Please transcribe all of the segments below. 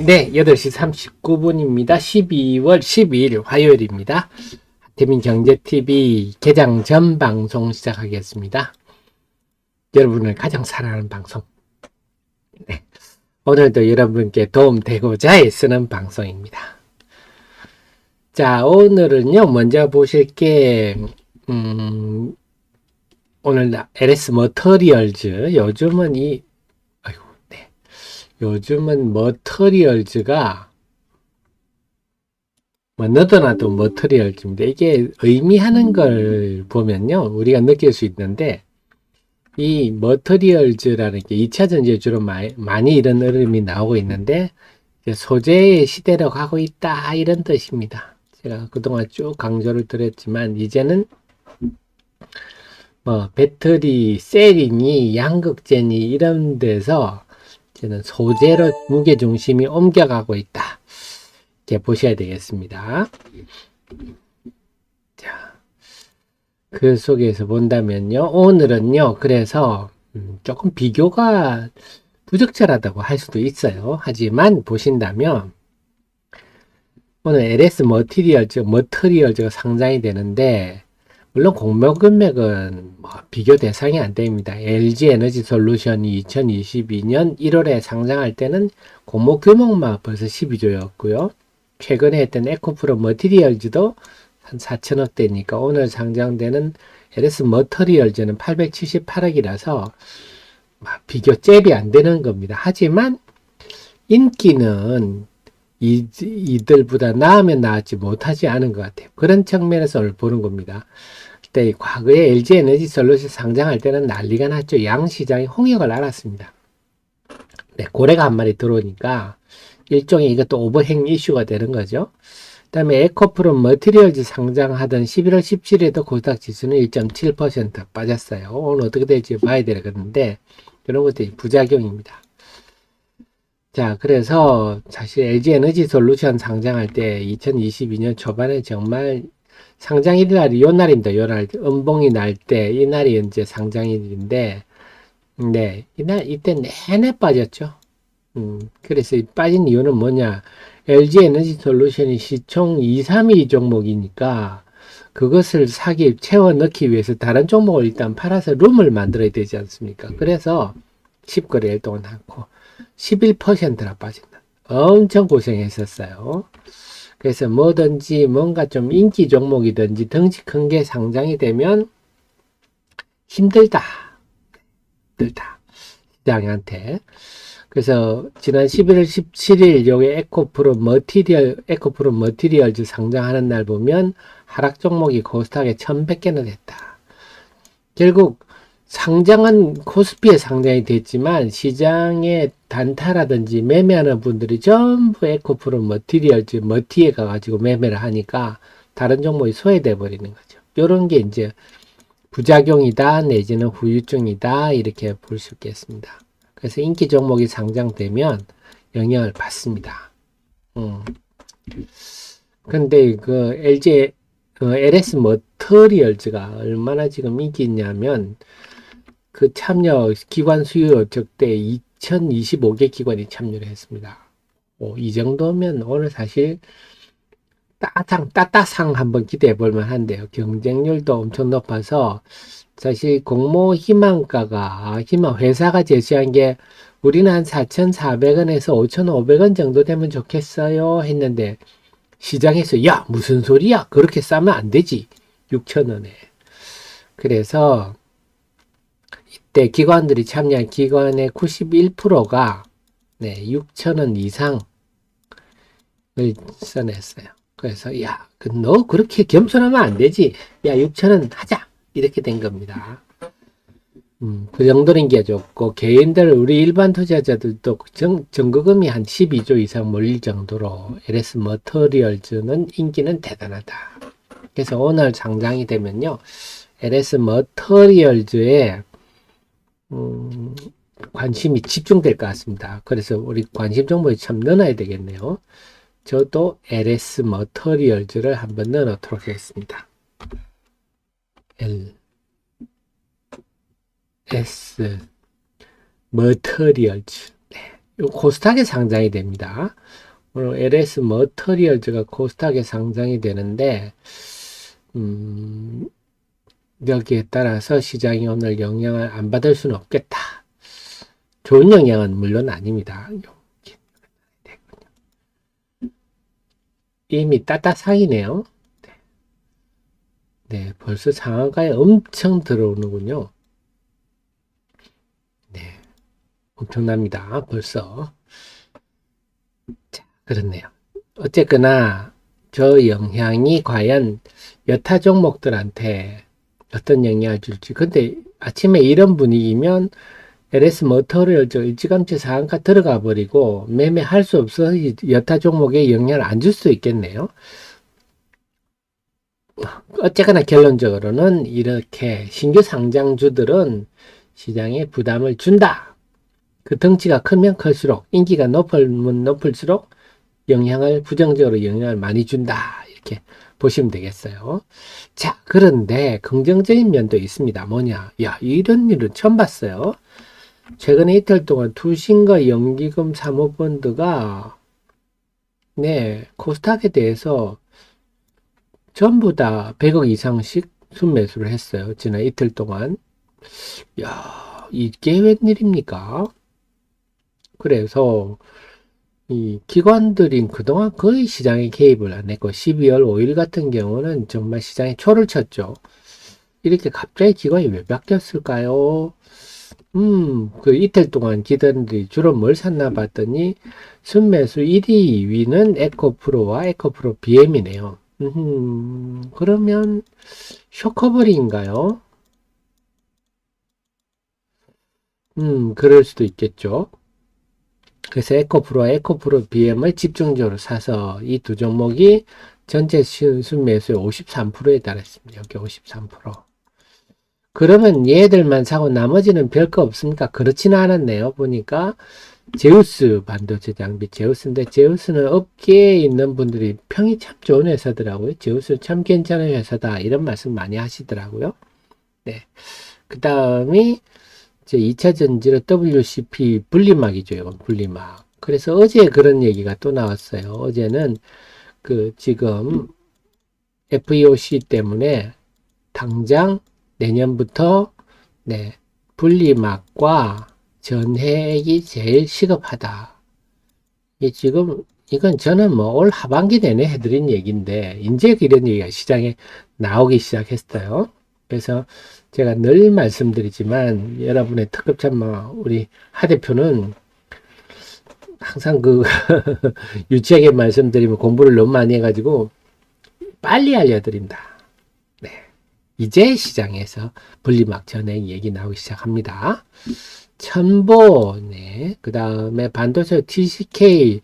네, 8시 39분입니다. 12월 12일 화요일입니다. 태민 경제TV 개장 전 방송 시작하겠습니다. 여러분을 가장 사랑하는 방송. 네, 오늘도 여러분께 도움되고자 쓰는 방송입니다. 자, 오늘은요, 먼저 보실 게, 오늘 LS 머터리얼즈, 요즘은 머터리얼즈가 너도나도 머터리얼즈인데 이게 의미하는 걸 보면요 우리가 느낄 수 있는데 이 머터리얼즈라는 게 2차 전지에 주로 많이 이런 흐름이 나오고 있는데 소재의 시대로 가고 있다 이런 뜻입니다. 제가 그동안 쭉 강조를 드렸지만 이제는 뭐 배터리 셀이니 양극재니 이런 데서 이제는 소재로 무게 중심이 옮겨가고 있다. 이렇게 보셔야 되겠습니다. 자, 그 속에서 본다면요. 오늘은요. 그래서 조금 비교가 부적절하다고 할 수도 있어요. 하지만 보신다면 오늘 LS 머티리얼즈가 상장이 되는데 물론 공모 금액은 비교 대상이 안 됩니다. LG 에너지 솔루션이 2022년 1월에 상장할 때는 공모 규모만 벌써 12조였고요. 최근에 했던 에코프로 머티리얼즈도 한 4천억대니까 오늘 상장되는 LS 머터리얼즈는 878억이라서 비교 잽이 안 되는 겁니다. 하지만 인기는 이들보다 나으면 나았지 못하지 않은 것 같아요. 그런 측면에서 오늘 보는 겁니다. 그때 과거에 LG 에너지 솔루션 상장할 때는 난리가 났죠. 양시장이 홍역을 알았습니다. 네, 고래가 한 마리 들어오니까 일종의 이것도 오버행 이슈가 되는 거죠. 그 다음에 에코프로 머티리얼즈 상장하던 11월 17일에도 코스닥 지수는 1.7% 빠졌어요. 오늘 어떻게 될지 봐야 되겠는데 이런 것들이 부작용입니다. 자, 그래서 사실 LG 에너지 솔루션 상장할 때 2022년 초반에 정말 상장일날이 요 날입니다. 요 날, 음봉이 날 때, 이 날이 이제 상장일인데, 네, 이때 내내 빠졌죠. 그래서 빠진 이유는 뭐냐. LG 에너지 솔루션이 시총 2, 3위 종목이니까 그것을 채워 넣기 위해서 다른 종목을 일단 팔아서 룸을 만들어야 되지 않습니까? 그래서 10거래일 동안 하고 11%나 빠진다. 엄청 고생했었어요. 그래서 뭐든지 뭔가 좀 인기 종목이든지 덩치 큰 게 상장이 되면 힘들다. 시장한테. 그래서 지난 11월 17일 요게 에코프로 머티리얼즈 상장하는 날 보면 하락 종목이 코스닥에 1100개나 됐다. 결국 상장은 코스피에 상장이 됐지만 시장의 단타라든지 매매하는 분들이 전부 에코프로 머티리얼즈 머티에 가가지고 매매를 하니까 다른 종목이 소외돼 버리는 거죠. 요런 게 이제 부작용이다 내지는 후유증이다 이렇게 볼 수 있겠습니다. 그래서 인기 종목이 상장되면 영향을 받습니다. 근데 그 LS 머터리얼즈가 얼마나 지금 인기 있냐면 그 참여 기관 수요 적대 2025개 기관이 참여를 했습니다. 이 정도면 오늘 사실 따따상 한번 기대해 볼 만한데요. 경쟁률도 엄청 높아서 사실 공모 회사가 제시한 게 우리는 한 4,400원에서 5,500원 정도 되면 좋겠어요 했는데 시장에서 야 무슨 소리야 그렇게 싸면 안 되지 6,000원에. 그래서 이때 기관들이 참여한 기관의 91%가 6,000원 이상을 써냈어요. 그래서 야 너 그렇게 겸손하면 안 되지. 야 6,000원 하자. 이렇게 된 겁니다. 그 정도는 게 좋고 개인들 우리 일반 투자자들도 정거금이 한 12조 이상 몰릴 정도로 LS 머터리얼즈는 인기는 대단하다. 그래서 오늘 상장이 되면요 LS 머터리얼즈에 관심이 집중될 것 같습니다. 그래서 우리 관심 정보에 참 넣어놔야 되겠네요. 저도 LS 머터리얼즈를 한번 넣어놓도록 하겠습니다. LS 머터리얼즈. 네. 요 코스닥에 상장이 됩니다. 오늘 LS 머터리얼즈가 코스닥에 상장이 되는데, 여기에 따라서 시장이 오늘 영향을 안 받을 수는 없겠다. 좋은 영향은 물론 아닙니다. 이미 따따상이네요. 네, 벌써 상한가에 엄청 들어오는군요. 네, 엄청납니다. 벌써. 자, 그렇네요. 어쨌거나 저 영향이 과연 여타 종목들한테 어떤 영향을 줄지. 근데 아침에 이런 분위기면 LS 모터를 일찌감치 상한가 들어가 버리고 매매할 수 없어 여타 종목에 영향을 안 줄 수 있겠네요. 어쨌거나 결론적으로는 이렇게 신규 상장주들은 시장에 부담을 준다. 그 덩치가 크면 클수록 인기가 높으면 높을수록 부정적으로 영향을 많이 준다. 이렇게 보시면 되겠어요. 자, 그런데 긍정적인 면도 있습니다. 뭐냐? 야, 이런 일은 처음 봤어요. 최근에 이틀 동안 투신과 연기금 사모펀드가 네, 코스닥에 대해서 전부 다 100억 이상씩 순매수를 했어요. 지난 이틀 동안. 야, 이게 웬일입니까? 그래서 이 기관들이 그동안 거의 시장에 개입을 안 했고 12월 5일 같은 경우는 정말 시장에 초를 쳤죠. 이렇게 갑자기 기관이 왜 바뀌었을까요? 그 이틀 동안 기관들이 주로 뭘 샀나 봤더니 순매수 1위, 2위는 에코프로와 에코프로 BM이네요. 그러면 쇼커버리인가요? 그럴 수도 있겠죠. 그래서 에코프로와 에코프로 BM을 집중적으로 사서 이 두 종목이 전체 순매수의 53%에 달했습니다. 여기 53%. 그러면 얘들만 사고 나머지는 별거 없습니까? 그렇지는 않았네요. 보니까 제우스 반도체 장비 제우스인데 제우스는 업계에 있는 분들이 평이 참 좋은 회사더라고요. 제우스 참 괜찮은 회사다 이런 말씀 많이 하시더라고요. 네. 그 다음이 이제 2차 전지로 WCP 분리막이죠. 이건 분리막. 그래서 어제 그런 얘기가 또 나왔어요. 어제는 그 지금 FEOC 때문에 당장 내년부터 네, 분리막과 전해액이 제일 시급하다. 이건 저는 뭐 올 하반기 내내 해드린 얘기인데 이제 이런 얘기가 시장에 나오기 시작했어요. 그래서 제가 늘 말씀드리지만 여러분의 특급 참모 우리 하 대표는 항상 그 유치하게 말씀드리면 공부를 너무 많이 해가지고 빨리 알려드립니다. 네. 이제 시장에서 분리막 전액 얘기 나오기 시작합니다. 첨보, 네. 그 다음에 반도체 TCK는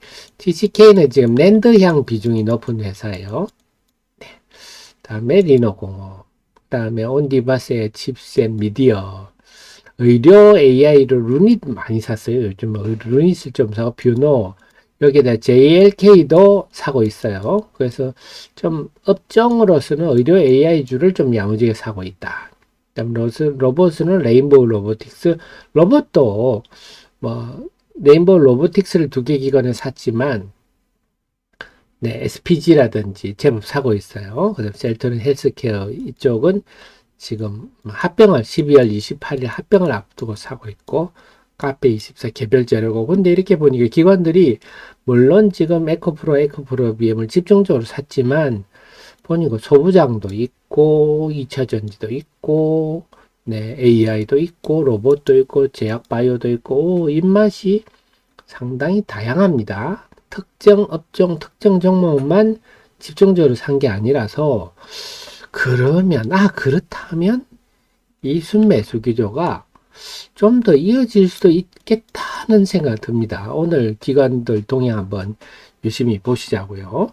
지금 랜드향 비중이 높은 회사예요. 네. 다음에 리노공업, 그 다음에 온디바스의 칩셋 미디어, 의료 AI로 루닛 많이 샀어요. 요즘 루닛을 좀 사고 뷰노, 여기에다 JLK도 사고 있어요. 그래서 좀 업종으로서는 의료 AI주를 좀 야무지게 사고 있다. 그다음 로봇은 레인보우 로보틱스, 로봇도 뭐 레인보우 로보틱스를 두 개 기관에 샀지만 네, SPG라든지 제법 사고 있어요. 그다음 셀트론 헬스케어 이쪽은 지금 합병을 12월 28일 합병을 앞두고 사고 있고 카페24 개별 재료고 근데 이렇게 보니까 기관들이 물론 지금 에코프로 BM을 집중적으로 샀지만 보니까 소부장도 있고 2차 전지도 있고 네, AI도 있고 로봇도 있고 제약 바이오도 있고 입맛이 상당히 다양합니다. 특정 업종, 특정 종목만 집중적으로 산 게 아니라서 그러면 그렇다면 이 순매수 기조가 좀 더 이어질 수도 있겠다는 생각이 듭니다. 오늘 기관들 동향 한번 유심히 보시자고요.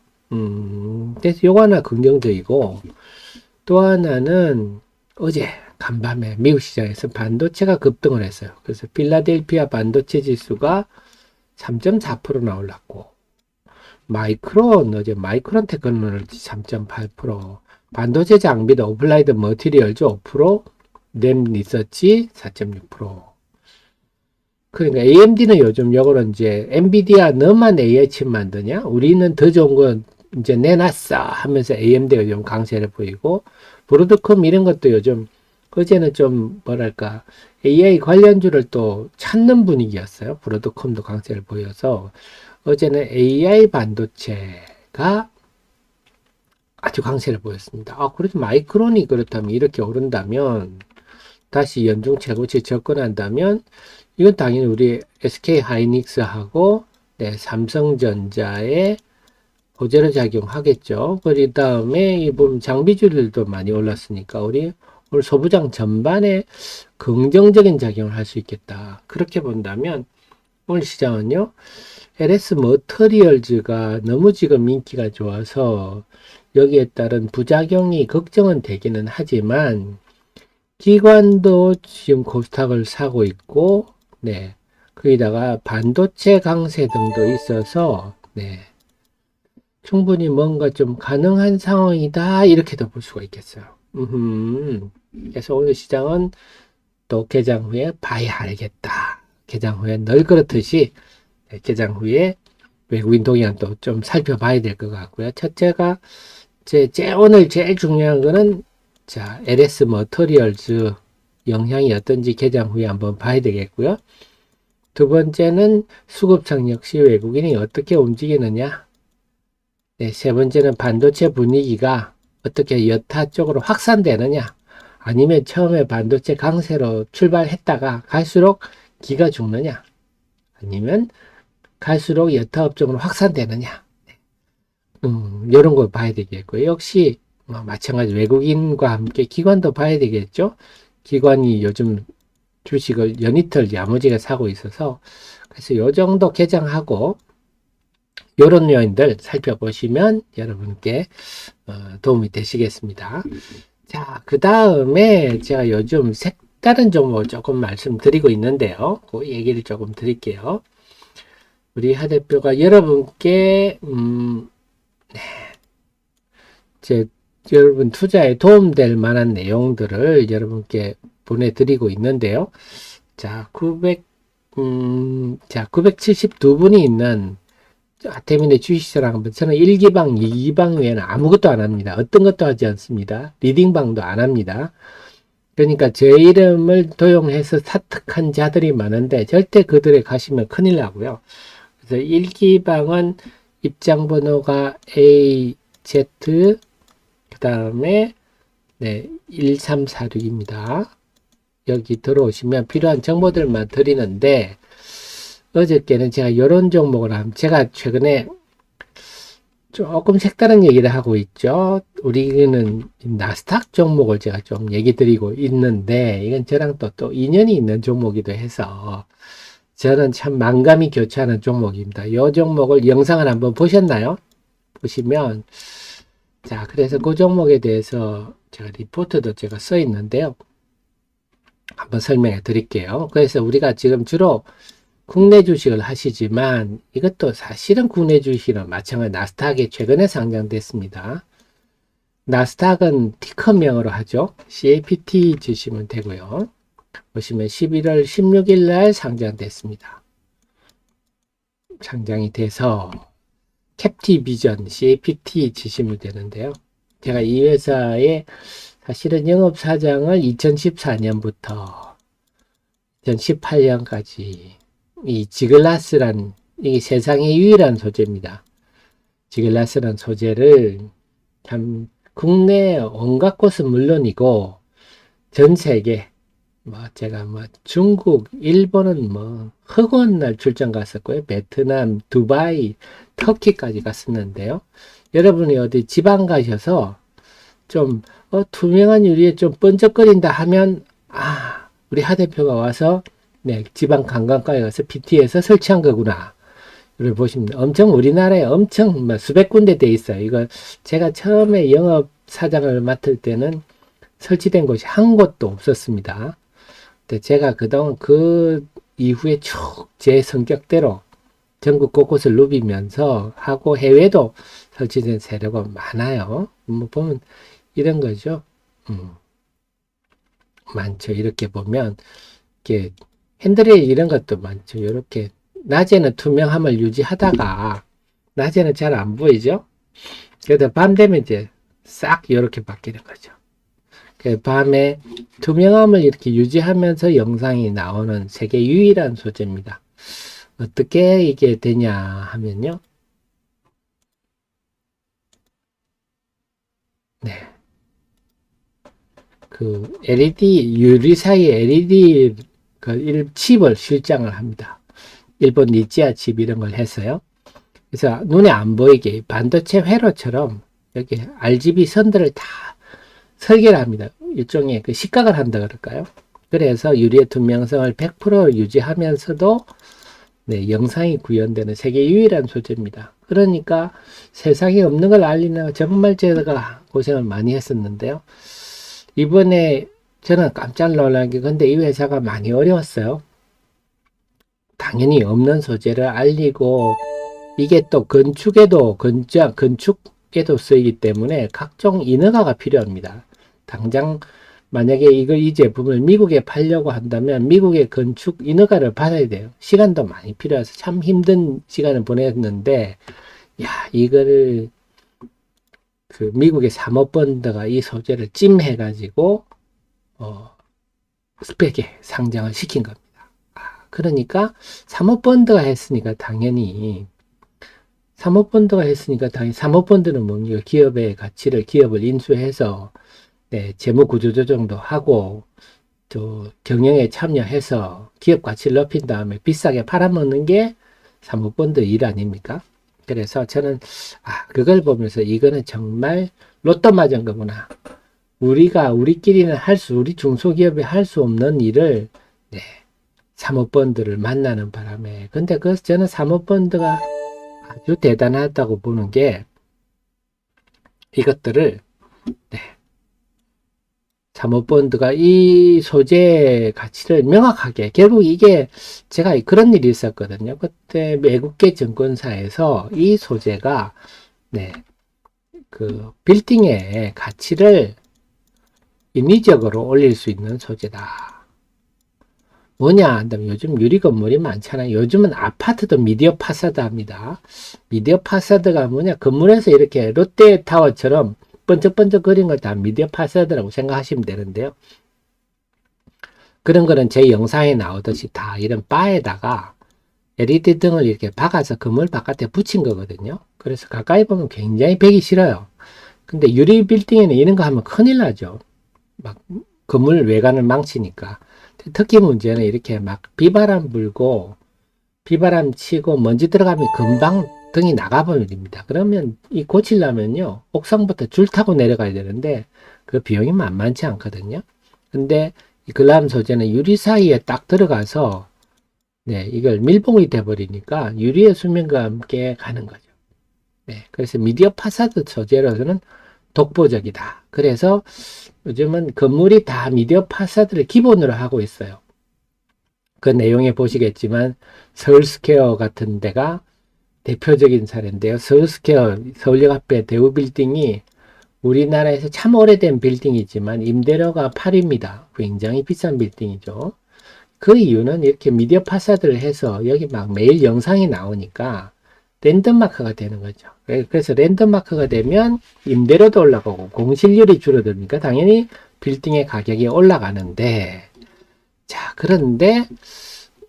그래서 요거 하나 긍정적이고 또 하나는 어제 간밤에 미국 시장에서 반도체가 급등을 했어요. 그래서 필라델피아 반도체 지수가 3.4%나 올랐고 어제 마이크론 테크놀로지 3.8%, 반도체 장비도 어플라이드 머티리얼즈 5%, 램 리서치 4.6%. 그러니까 AMD는 요즘 요거는 이제 엔비디아 너만 AI 칩 만드냐? 우리는 더 좋은 건 이제 내놨어 하면서 AMD가 좀 강세를 보이고, 브로드컴 이런 것도 요즘 어제는 좀 뭐랄까 AI 관련주를 또 찾는 분위기였어요. 브로드컴도 강세를 보여서 어제는 AI 반도체가 아주 강세를 보였습니다. 아, 그래도 마이크론이 그렇다면 이렇게 오른다면, 다시 연중 최고치 접근한다면 이건 당연히 우리 SK 하이닉스하고 네, 삼성전자의 호재로 작용하겠죠. 그 다음에 이 보면 장비주들도 많이 올랐으니까 우리 오늘 소부장 전반에 긍정적인 작용을 할 수 있겠다. 그렇게 본다면 오늘 시장은요, LS 머터리얼즈가 너무 지금 인기가 좋아서 여기에 따른 부작용이 걱정은 되기는 하지만, 기관도 지금 코스닥을 사고 있고, 네. 거기다가 반도체 강세 등도 있어서, 네. 충분히 뭔가 좀 가능한 상황이다. 이렇게도 볼 수가 있겠어요. 그래서 오늘 시장은 또 개장 후에 봐야 알겠다. 개장 후에 늘 그렇듯이, 네, 개장 후에 외국인 동향도 좀 살펴봐야 될 것 같고요. 첫째가, 오늘 제일 중요한 거는, 자, LS 머터리얼즈 영향이 어떤지 개장 후에 한번 봐야 되겠고요. 두 번째는 수급창 역시 외국인이 어떻게 움직이느냐. 네, 세 번째는 반도체 분위기가 어떻게 여타 쪽으로 확산되느냐. 아니면 처음에 반도체 강세로 출발했다가 갈수록 기가 죽느냐. 아니면 갈수록 여타 업종으로 확산되느냐. 이런 걸 봐야 되겠고요. 역시 마찬가지 외국인과 함께 기관도 봐야 되겠죠. 기관이 요즘 주식을 연이틀 야무지게 사고 있어서, 그래서 요 정도 개장하고 요런 요인들 살펴보시면 여러분께 도움이 되시겠습니다. 자, 그 다음에 제가 요즘 색다른 종목을 조금 말씀드리고 있는데요. 그 얘기를 조금 드릴게요. 우리 하 대표가 여러분께 여러분 투자에 도움될 만한 내용들을 여러분께 보내드리고 있는데요. 자, 972분이 있는 아태민의 주식시장 한번, 저는 1기방, 2기방 외에는 아무것도 안 합니다. 어떤 것도 하지 않습니다. 리딩방도 안 합니다. 그러니까 제 이름을 도용해서 사특한 자들이 많은데 절대 그들에 가시면 큰일 나고요. 그래서 1기방은 입장 번호가 AZ, 그 다음에 네, 1346입니다. 여기 들어오시면 필요한 정보들만 드리는데, 어저께는 제가 이런 종목을 제가 최근에 조금 색다른 얘기를 하고 있죠. 우리는 나스닥 종목을 제가 좀 얘기 드리고 있는데, 이건 저랑 또 인연이 있는 종목이기도 해서 저는 참 만감이 교차하는 종목입니다. 이 종목을 영상을 한번 보셨나요? 보시면, 자, 그래서 그 종목에 대해서 제가 리포트도 제가 써 있는데요. 한번 설명해 드릴게요. 그래서 우리가 지금 주로 국내 주식을 하시지만, 이것도 사실은 국내 주식이랑 마찬가지 나스닥에 최근에 상장됐습니다. 나스닥은 티커명으로 하죠. CAPT 주시면 되고요. 보시면 11월 16일 날 상장됐습니다. 상장이 돼서 캡티비전 CAPT 치시면 되는데요. 제가 이 회사의 사실은 영업사장을 2014년부터 2018년까지 이 지글라스란, 이게 세상에 유일한 소재입니다. 지글라스란 소재를 참 국내 온갖 곳은 물론이고 전 세계, 제가 중국, 일본은 흑원 날 출장 갔었고요. 베트남, 두바이, 터키까지 갔었는데요. 여러분이 어디 지방 가셔서 좀 투명한 유리에 좀 번쩍거린다 하면, 우리 하 대표가 와서 네, 지방 관광가에 가서 PT에서 설치한 거구나. 이걸 보시면 엄청 우리나라에 엄청 수백 군데 돼 있어요. 이거 제가 처음에 영업 사장을 맡을 때는 설치된 곳이 한 곳도 없었습니다. 근데 제가 그동안 그 이후에 쭉 제 성격대로 전국 곳곳을 누비면서 하고 해외도 설치된 세력가 많아요. 보면 이런 거죠. 많죠. 이렇게 보면 이게 핸드레일 이런 것도 많죠. 이렇게 낮에는 투명함을 유지하다가 낮에는 잘 안 보이죠. 그래도 밤 되면 이제 싹 이렇게 바뀌는 거죠. 그 밤에 투명함을 이렇게 유지하면서 영상이 나오는 세계 유일한 소재입니다. 어떻게 이게 되냐 하면요. 네. 그 LED 유리 사이에 LED 그 칩을 실장을 합니다. 일본 니치아 칩 이런 걸 했어요. 그래서 눈에 안 보이게 반도체 회로처럼 여기 RGB 선들을 다 설계를 합니다. 일종의 그 식각을 한다 그럴까요? 그래서 유리의 투명성을 100% 유지하면서도 네, 영상이 구현되는 세계 유일한 소재입니다. 그러니까 세상에 없는 걸 알리는 정말 제가 고생을 많이 했었는데요. 이번에 저는 깜짝 놀란 게 근데 이 회사가 많이 어려웠어요. 당연히 없는 소재를 알리고 이게 또 건축에도 쓰이기 때문에 각종 인허가가 필요합니다. 당장 만약에 이 제품을 미국에 팔려고 한다면 미국의 건축 인허가를 받아야 돼요. 시간도 많이 필요해서 참 힘든 시간을 보냈는데, 야, 이거를 그 미국의 사모펀드가 이 소재를 찜해가지고, 스펙에 상장을 시킨 겁니다. 그러니까 사모펀드가 했으니까 당연히 사모펀드는 뭡니까? 기업의 가치를 기업을 인수해서 네, 재무 구조조정도 하고 또 경영에 참여해서 기업 가치를 높인 다음에 비싸게 팔아먹는 게 사모펀드 일 아닙니까? 그래서 저는 그걸 보면서 이거는 정말 로또 맞은 거구나. 우리끼리는 우리 중소기업이 할 수 없는 일을 네, 사모펀드를 만나는 바람에 근데 저는 사모펀드가 아주 대단하다고 보는 게 이것들을 네, 사모펀드가 이 소재의 가치를 명확하게 결국 이게 제가 그런 일이 있었거든요. 그때 외국계 증권사에서 이 소재가 네, 그 빌딩의 가치를 인위적으로 올릴 수 있는 소재다. 뭐냐 한다면 요즘 유리 건물이 많잖아요. 요즘은 아파트도 미디어 파사드 합니다. 미디어 파사드가 뭐냐 건물에서 이렇게 롯데타워처럼 번쩍번쩍 거린 걸 다 미디어 파사드라고 생각하시면 되는데요. 그런 거는 제 영상에 나오듯이 다 이런 바에다가 LED 등을 이렇게 박아서 건물 바깥에 붙인 거거든요. 그래서 가까이 보면 굉장히 보기 싫어요. 근데 유리 빌딩에는 이런 거 하면 큰일 나죠. 막 건물 외관을 망치니까. 특히 문제는 이렇게 막 비바람 불고 비바람 치고 먼지 들어가면 금방 등이 나가버립니다. 그러면 이 고치려면요 옥상부터 줄 타고 내려가야 되는데 그 비용이 만만치 않거든요. 근데 이 글람 소재는 유리 사이에 딱 들어가서 네 이걸 밀봉이 돼 버리니까 유리의 수면과 함께 가는 거죠. 네 그래서 미디어 파사드 소재로서는 독보적이다. 그래서 요즘은 건물이 다 미디어 파사드를 기본으로 하고 있어요. 그 내용에 보시겠지만 서울스퀘어 같은 데가 대표적인 사례인데요. 서울스퀘어 서울역 앞에 대우빌딩이 우리나라에서 참 오래된 빌딩이지만 임대료가 8입니다. 굉장히 비싼 빌딩이죠. 그 이유는 이렇게 미디어 파사드를 해서 여기 막 매일 영상이 나오니까 랜드마크가 되는 거죠. 그래서 랜드마크가 되면 임대료도 올라가고 공실률이 줄어드니까 당연히 빌딩의 가격이 올라가는데 자 그런데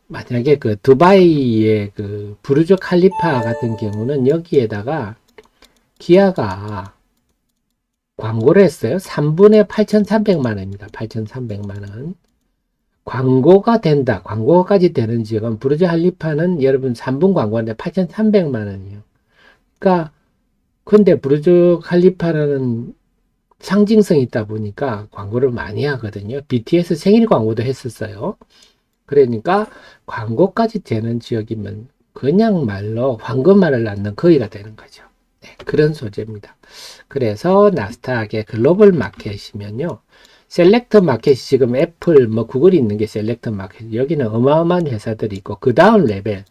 만약에 그 두바이의 그 부르주 칼리파 같은 경우는 여기에다가 기아가 광고를 했어요. 3분에 8,300만 원입니다. 8,300만 원. 광고가 된다. 광고까지 되는 지역은 부르주 칼리파는 여러분 3분 광고인데 8,300만 원이에요. 그러니까 근데 부르주 칼리파라는 상징성이 있다 보니까 광고를 많이 하거든요. BTS 생일 광고도 했었어요. 그러니까 광고까지 되는 지역이면 그냥 말로 황금알을 낳는 거위가 되는 거죠. 네, 그런 소재입니다. 그래서 나스닥의 글로벌 마켓이면요. 셀렉트 마켓이 지금 애플, 구글이 있는 게 셀렉트 마켓. 여기는 어마어마한 회사들이 있고, 그 다음 레벨.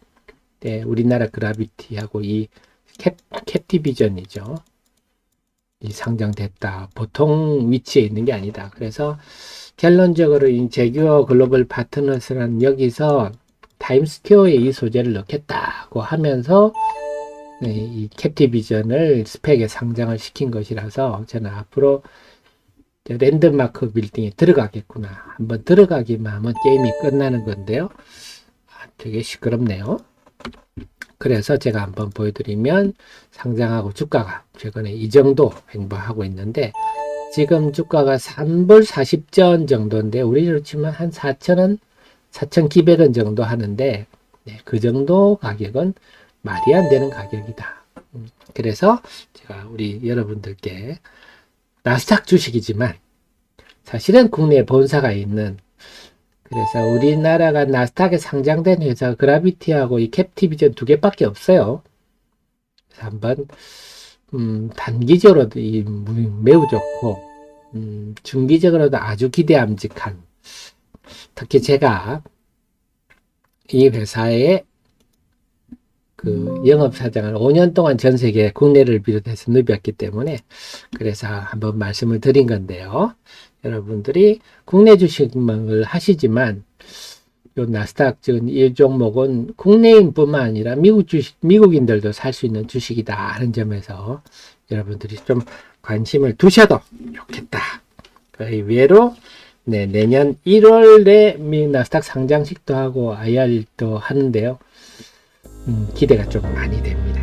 네, 우리나라 그라비티하고 이 캡티비전이죠. 이 상장됐다. 보통 위치에 있는 게 아니다. 그래서 결론적으로 이 제규어 글로벌 파트너스는 여기서 타임스퀘어에 이 소재를 넣겠다고 하면서 네, 이 캡티비전을 스펙에 상장을 시킨 것이라서 저는 앞으로 랜드마크 빌딩에 들어가겠구나. 한번 들어가기만 하면 게임이 끝나는 건데요. 되게 시끄럽네요. 그래서 제가 한번 보여드리면 상장하고 주가가 최근에 이 정도 횡보하고 있는데 지금 주가가 3불 40전 정도인데 우리로 치면 한 4,000원, 4,900원 정도 하는데 네, 그 정도 가격은 말이 안 되는 가격이다. 그래서 제가 우리 여러분들께 나스닥 주식이지만 사실은 국내에 본사가 있는 그래서 우리나라가 나스닥에 상장된 회사 그라비티하고 이 캡티비전 두 개밖에 없어요. 그래서 한번 단기적으로도 매우 좋고 중기적으로도 아주 기대함직한 특히 제가 이 회사의 그 영업사장을 5년 동안 전 세계 국내를 비롯해서 누볐기 때문에 그래서 한번 말씀을 드린 건데요. 여러분들이 국내 주식을 하시지만 요 나스닥 즉 이 종목은 국내인뿐만 아니라 미국인들도 살 수 있는 주식이다 하는 점에서 여러분들이 좀 관심을 두셔도 좋겠다. 그 외로 네, 내년 1월에 나스닥 상장식도 하고 IR도 하는데요. 기대가 좀 많이 됩니다.